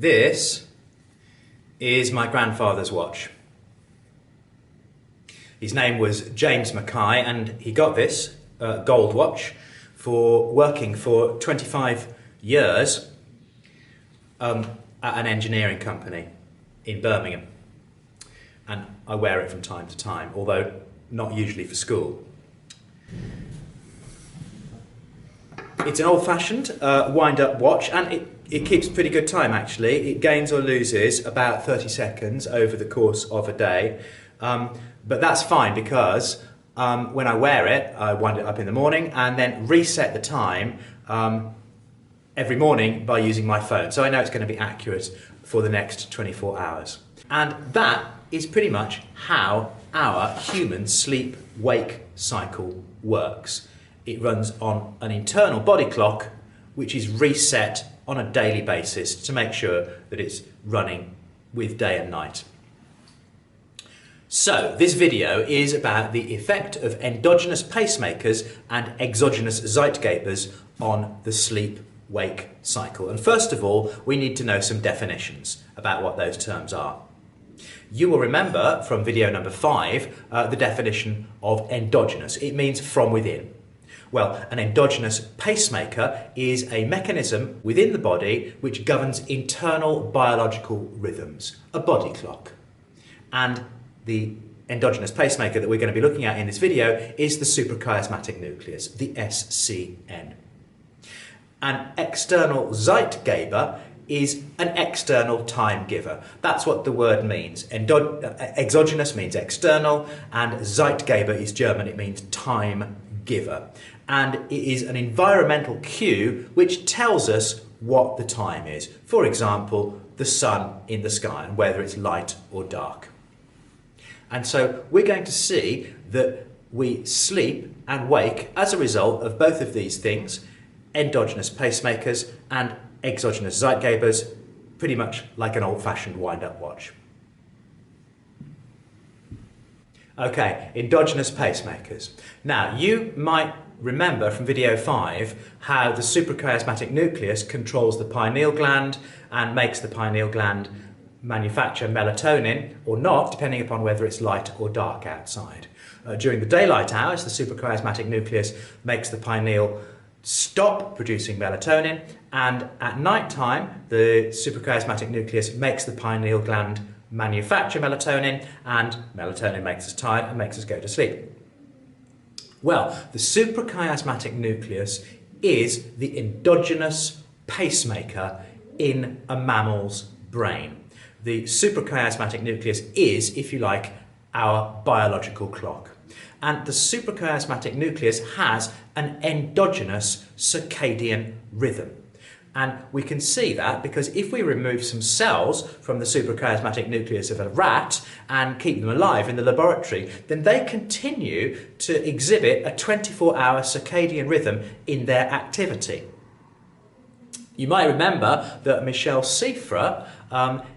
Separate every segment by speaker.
Speaker 1: This is my grandfather's watch. His name was James Mackay, and he got this gold watch for working for 25 years at an engineering company in Birmingham. And I wear it from time to time, although not usually for school. It's an old-fashioned wind-up watch, and it keeps pretty good time actually. It gains or loses about 30 seconds over the course of a day. But that's fine because when I wear it, I wind it up in the morning and then reset the time every morning by using my phone. So I know it's going to be accurate for the next 24 hours. And that is pretty much how our human sleep-wake cycle works. It runs on an internal body clock which is reset on a daily basis to make sure that it's running with day and night. So this video is about the effect of endogenous pacemakers and exogenous Zeitgebers on the sleep-wake cycle. And first of all, we need to know some definitions about what those terms are. You will remember from video number 5 the definition of endogenous. It means from within. Well, an endogenous pacemaker is a mechanism within the body which governs internal biological rhythms, a body clock. And the endogenous pacemaker that we're going to be looking at in this video is the suprachiasmatic nucleus, the SCN. An external Zeitgeber is an external time giver. That's what the word means. Exogenous means external, and Zeitgeber is German, it means time giver. And it is an environmental cue which tells us what the time is. For example, the sun in the sky and whether it's light or dark. And so we're going to see that we sleep and wake as a result of both of these things, endogenous pacemakers and exogenous Zeitgebers, pretty much like an old-fashioned wind-up watch. Okay, endogenous pacemakers. Now, you might remember from video 5 how the suprachiasmatic nucleus controls the pineal gland and makes the pineal gland manufacture melatonin or not, depending upon whether it's light or dark outside. During the daylight hours, the suprachiasmatic nucleus makes the pineal stop producing melatonin, and at night time the suprachiasmatic nucleus makes the pineal gland manufacture melatonin, and melatonin makes us tired and makes us go to sleep. Well, the suprachiasmatic nucleus is the endogenous pacemaker in a mammal's brain. The suprachiasmatic nucleus is, if you like, our biological clock. And the suprachiasmatic nucleus has an endogenous circadian rhythm. And we can see that because if we remove some cells from the suprachiasmatic nucleus of a rat and keep them alive in the laboratory, then they continue to exhibit a 24-hour circadian rhythm in their activity. You might remember that Michel Siffre,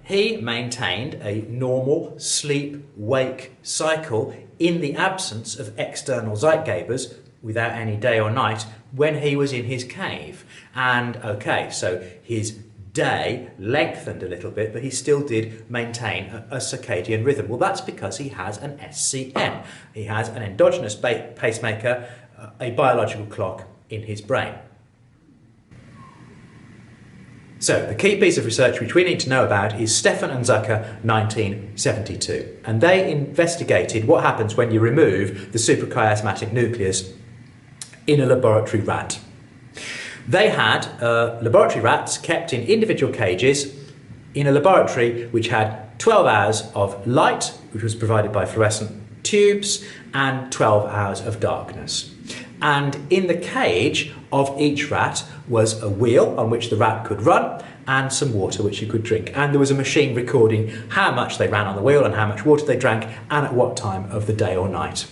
Speaker 1: he maintained a normal sleep-wake cycle in the absence of external Zeitgebers, without any day or night, when he was in his cave. And okay, so his day lengthened a little bit, but he still did maintain a circadian rhythm. Well, that's because he has an SCN. He has an endogenous pacemaker, a biological clock in his brain. So, the key piece of research which we need to know about is Stefan and Zucker 1972. And they investigated what happens when you remove the suprachiasmatic nucleus in a laboratory rat. They had laboratory rats kept in individual cages in a laboratory which had 12 hours of light, which was provided by fluorescent tubes, and 12 hours of darkness. And in the cage of each rat was a wheel on which the rat could run and some water which he could drink. And there was a machine recording how much they ran on the wheel and how much water they drank and at what time of the day or night.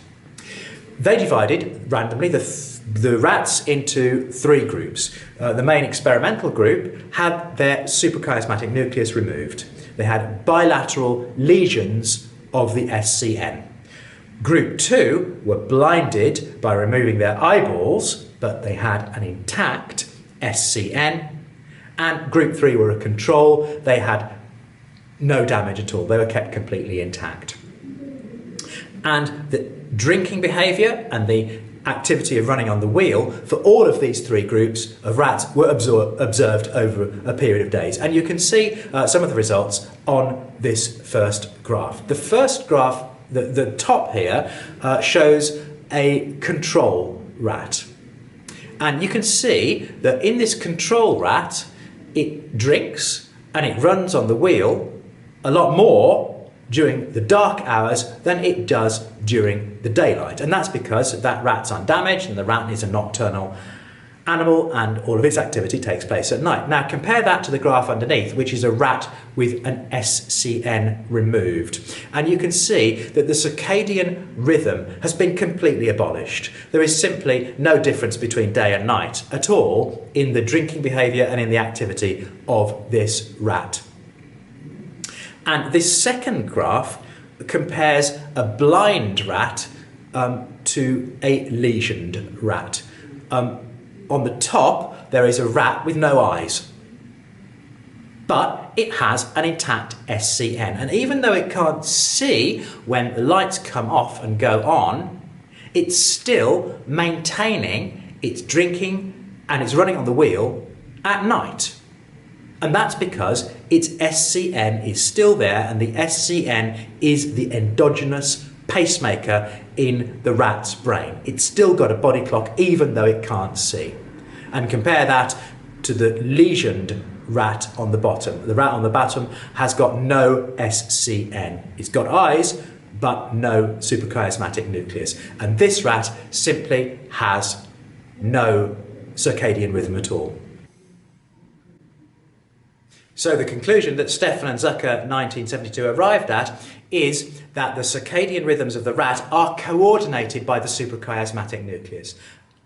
Speaker 1: They divided randomly the rats into 3 groups. The main experimental group had their suprachiasmatic nucleus removed. They had bilateral lesions of the SCN. Group 2 were blinded by removing their eyeballs, but they had an intact SCN. And group 3 were a control. They had no damage at all. They were kept completely intact. And the drinking behaviour and the activity of running on the wheel for all of these 3 groups of rats were observed over a period of days. And you can see some of the results on this first graph. The first graph, the top here, shows a control rat. And you can see that in this control rat, it drinks and it runs on the wheel a lot more during the dark hours than it does during the daylight. And that's because that rat's undamaged and the rat is a nocturnal animal and all of its activity takes place at night. Now compare that to the graph underneath, which is a rat with an SCN removed. And you can see that the circadian rhythm has been completely abolished. There is simply no difference between day and night at all in the drinking behaviour and in the activity of this rat. And this second graph compares a blind rat to a lesioned rat. On the top, there is a rat with no eyes, but it has an intact SCN. And even though it can't see when the lights come off and go on, it's still maintaining its drinking and it's running on the wheel at night. And that's because its SCN is still there, and the SCN is the endogenous pacemaker in the rat's brain. It's still got a body clock even though it can't see. And compare that to the lesioned rat on the bottom. The rat on the bottom has got no SCN. It's got eyes but no suprachiasmatic nucleus. And this rat simply has no circadian rhythm at all. So the conclusion that Stefan and Zucker 1972 arrived at is that the circadian rhythms of the rat are coordinated by the suprachiasmatic nucleus.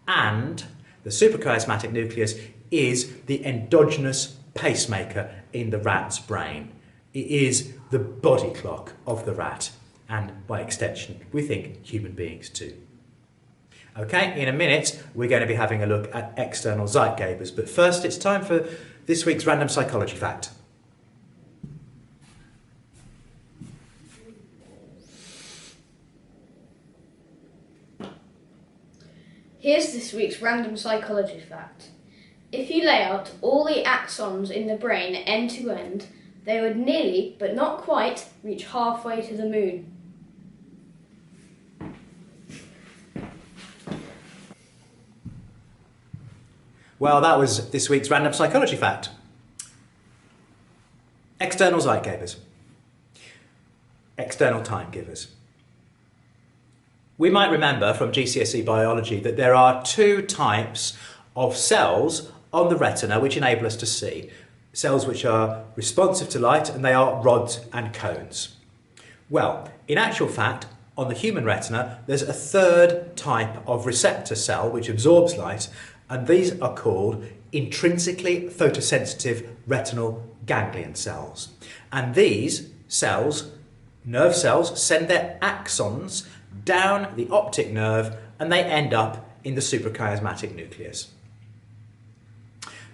Speaker 1: And the suprachiasmatic nucleus is the endogenous pacemaker in the rat's brain. It is the body clock of the rat, and by extension, we think human beings too. Okay, in a minute, we're going to be having a look at external Zeitgebers, but first it's time for this week's random psychology fact.
Speaker 2: Here's this week's random psychology fact. If you lay out all the axons in the brain end to end, they would nearly, but not quite, reach halfway to the moon.
Speaker 1: Well, that was this week's random psychology fact. External Zeitgebers. External time givers. We might remember from GCSE biology that there are 2 types of cells on the retina which enable us to see. Cells which are responsive to light, and they are rods and cones. Well, in actual fact, on the human retina, there's a 3rd type of receptor cell which absorbs light, and these are called intrinsically photosensitive retinal ganglion cells. And these cells, nerve cells, send their axons down the optic nerve and they end up in the suprachiasmatic nucleus.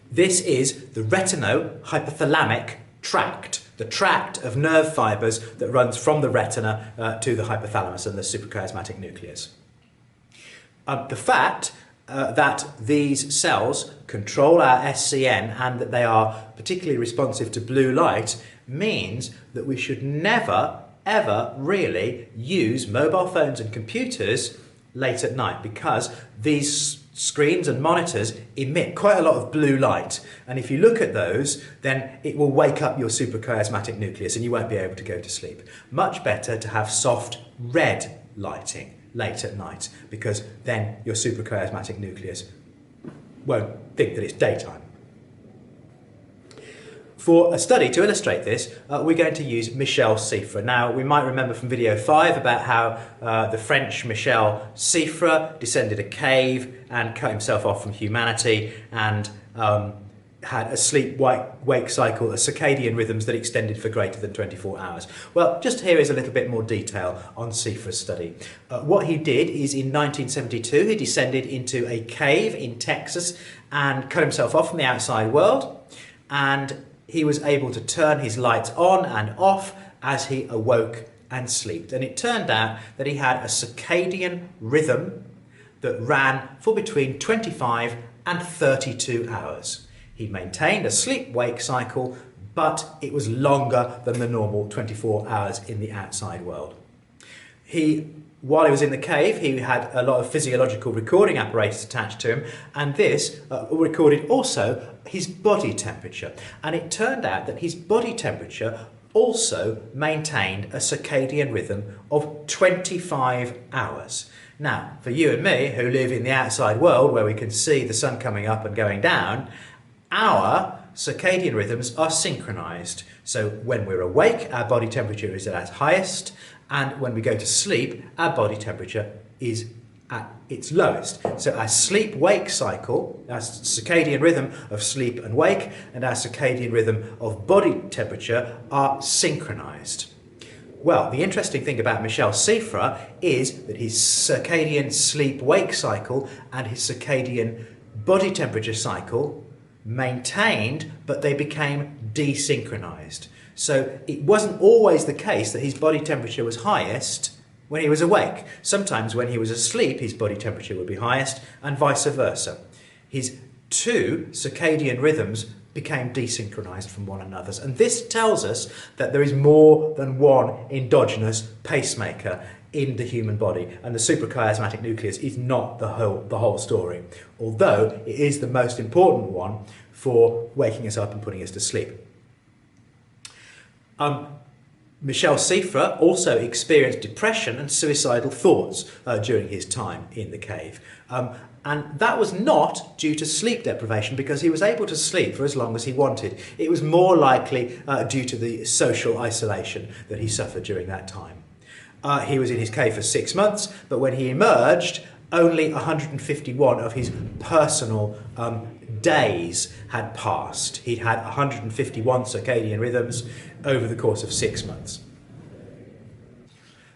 Speaker 1: This is the retino-hypothalamic tract, the tract of nerve fibres that runs from the retina to the hypothalamus and the suprachiasmatic nucleus. The fact that these cells control our SCN and that they are particularly responsive to blue light means that we should never, ever really use mobile phones and computers late at night, because these screens and monitors emit quite a lot of blue light, and if you look at those, then it will wake up your suprachiasmatic nucleus and you won't be able to go to sleep. Much better to have soft red lighting late at night, because then your suprachiasmatic nucleus won't think that it's daytime. For a study to illustrate this, we're going to use Michel Siffre. Now, we might remember from video 5 about how the French Michel Siffre descended a cave and cut himself off from humanity and had a sleep-wake cycle, a circadian rhythms that extended for greater than 24 hours. Well, just here is a little bit more detail on Siffre's study. What he did is in 1972, he descended into a cave in Texas and cut himself off from the outside world. and he was able to turn his lights on and off as he awoke and slept. And it turned out that he had a circadian rhythm that ran for between 25 and 32 hours. He maintained a sleep-wake cycle, but it was longer than the normal 24 hours in the outside world. While he was in the cave, he had a lot of physiological recording apparatus attached to him, and this recorded also his body temperature. And it turned out that his body temperature also maintained a circadian rhythm of 25 hours. Now, for you and me, who live in the outside world where we can see the sun coming up and going down, our circadian rhythms are synchronized. So when we're awake, our body temperature is at its highest, and when we go to sleep, our body temperature is at its lowest. So our sleep-wake cycle, our circadian rhythm of sleep and wake, and our circadian rhythm of body temperature are synchronized. Well, the interesting thing about Michel Cifre is that his circadian sleep-wake cycle and his circadian body temperature cycle maintained, but they became desynchronized. So it wasn't always the case that his body temperature was highest when he was awake. Sometimes when he was asleep, his body temperature would be highest, and vice versa. His two circadian rhythms became desynchronized from one another. And this tells us that there is more than one endogenous pacemaker in the human body, and the suprachiasmatic nucleus is not the whole story, although it is the most important one for waking us up and putting us to sleep. Michel Cifre also experienced depression and suicidal thoughts during his time in the cave. And that was not due to sleep deprivation, because he was able to sleep for as long as he wanted. It was more likely due to the social isolation that he suffered during that time. He was in his cave for 6 months, but when he emerged, only 151 of his personal days had passed. He'd had 151 circadian rhythms over the course of 6 months.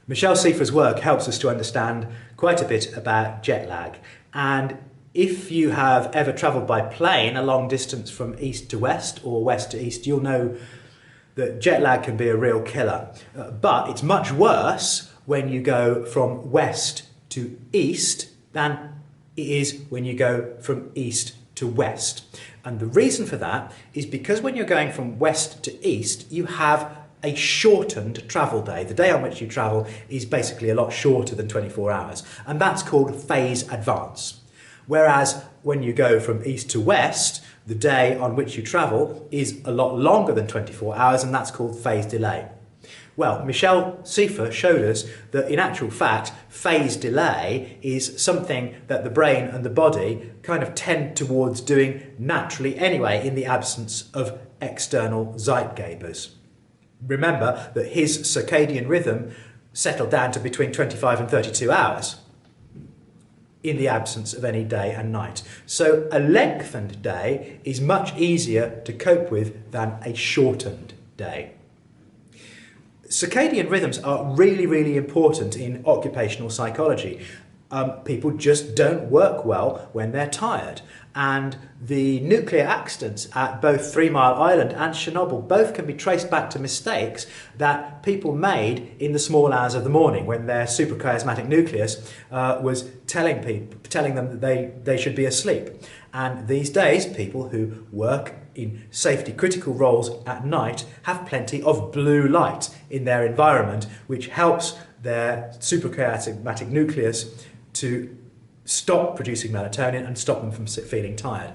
Speaker 1: Michel Cifre's work helps us to understand quite a bit about jet lag. And if you have ever travelled by plane a long distance from east to west or west to east, you'll know that jet lag can be a real killer. But it's much worse when you go from west to east than it is when you go from east to west. And the reason for that is because when you're going from west to east, you have a shortened travel day. The day on which you travel is basically a lot shorter than 24 hours, and that's called phase advance. Whereas when you go from east to west, the day on which you travel is a lot longer than 24 hours, and that's called phase delay. Well, Michel Cifre showed us that in actual fact, phase delay is something that the brain and the body kind of tend towards doing naturally anyway in the absence of external Zeitgebers. Remember that his circadian rhythm settled down to between 25 and 32 hours in the absence of any day and night. So a lengthened day is much easier to cope with than a shortened day. Circadian rhythms are really, really important in occupational psychology. People just don't work well when they're tired. And the nuclear accidents at both 3 Mile Island and Chernobyl both can be traced back to mistakes that people made in the small hours of the morning when their suprachiasmatic nucleus was telling them that they should be asleep. And these days, people who work in safety critical roles at night have plenty of blue light in their environment, which helps their suprachiasmatic nucleus to stop producing melatonin and stop them from feeling tired.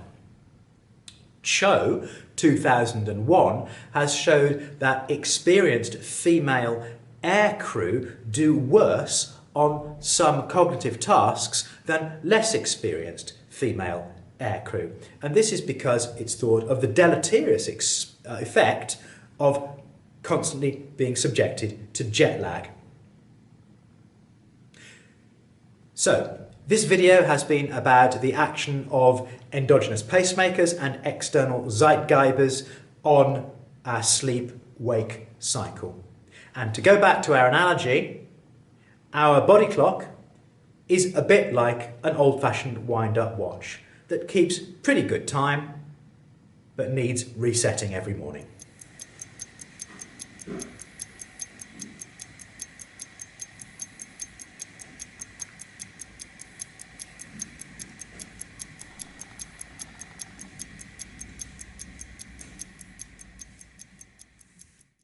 Speaker 1: Cho, 2001, has showed that experienced female aircrew do worse on some cognitive tasks than less experienced female aircrew. And this is because it's thought of the deleterious effect of constantly being subjected to jet lag. So, this video has been about the action of endogenous pacemakers and external Zeitgebers on our sleep-wake cycle. And to go back to our analogy, our body clock is a bit like an old-fashioned wind-up watch that keeps pretty good time, but needs resetting every morning.